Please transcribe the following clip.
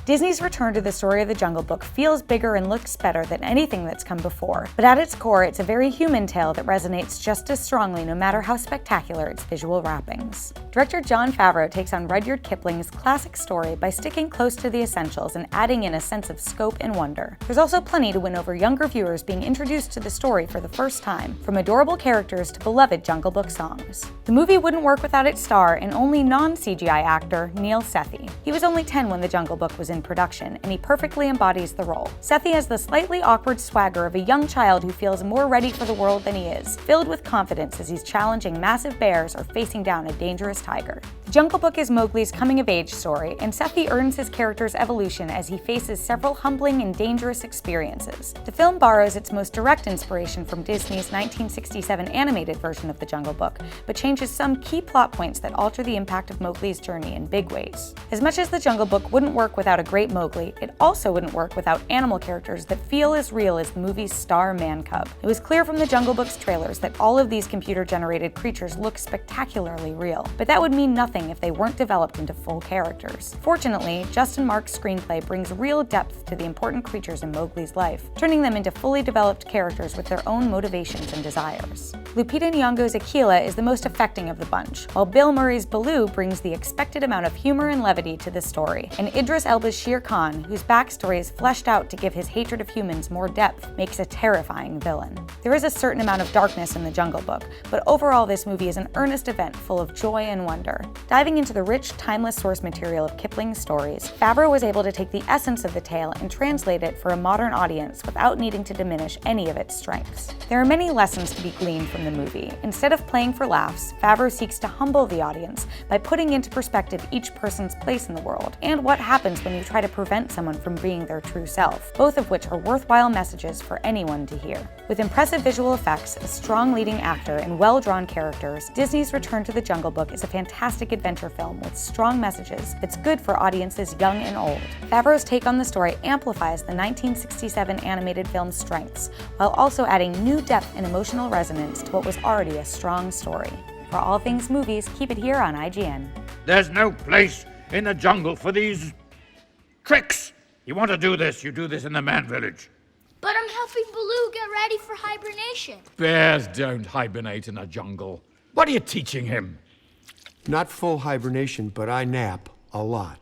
Disney's return to the story of the Jungle Book feels bigger and looks better than anything that's come before, but at its core, it's a very human tale that resonates just as strongly no matter how spectacular its visual wrappings. Director Jon Favreau takes on Rudyard Kipling's classic story by sticking close to the essentials and adding in a sense of scope and wonder. There's also plenty to win over younger viewers being introduced to the story for the first time, from adorable characters to beloved Jungle Book songs. The movie wouldn't work without its star and only non-CGI actor, Neil Sethi. He was only 10 when the Jungle Book was in production, and he perfectly embodies the role. Sethi has the slightly awkward swagger of a young child who feels more ready for the world than he is, filled with confidence as he's challenging massive bears or facing down a dangerous tiger. The Jungle Book is Mowgli's coming-of-age story, and Sethi earns his character's evolution as he faces several humbling and dangerous experiences. The film borrows its most direct inspiration from Disney's 1967 animated version of the Jungle Book, but changes some key plot points that alter the impact of Mowgli's journey in big ways. As much as the Jungle Book wouldn't work without a great Mowgli, it also wouldn't work without animal characters that feel as real as the movie's star man cub. It was clear from the Jungle Book's trailers that all of these computer-generated creatures look spectacularly real, but that would mean nothing if they weren't developed into full characters. Fortunately, Justin Mark's screenplay brings real depth to the important creatures in Mowgli's life, turning them into fully developed characters with their own motivations and desires. Lupita Nyong'o's Akela is the most affecting of the bunch, while Bill Murray's Baloo brings the expected amount of humor and levity to the story, and Idris Elba's Shere Khan, whose backstory is fleshed out to give his hatred of humans more depth, makes a terrifying villain. There is a certain amount of darkness in the Jungle Book, but overall this movie is an earnest event full of joy and wonder. Diving into the rich, timeless source material of Kipling's stories, Favreau was able to take the essence of the tale and translate it for a modern audience without needing to diminish any of its strengths. There are many lessons to be gleaned from the movie. Instead of playing for laughs, Favreau seeks to humble the audience by putting into perspective each person's place in the world, and what happens when you try to prevent someone from being their true self, both of which are worthwhile messages for anyone to hear. With impressive visual effects, a strong leading actor, and well-drawn characters, Disney's Return to the Jungle Book is a fantastic adventure film with strong messages that's good for audiences young and old. Favreau's take on the story amplifies the 1967 animated film's strengths, while also adding new depth and emotional resonance to what was already a strong story. For all things movies, keep it here on IGN. There's no place in the jungle for these tricks. You want to do this, you do this in the man village. But I'm helping Baloo get ready for hibernation. Bears don't hibernate in a jungle. What are you teaching him? Not full hibernation, but I nap a lot.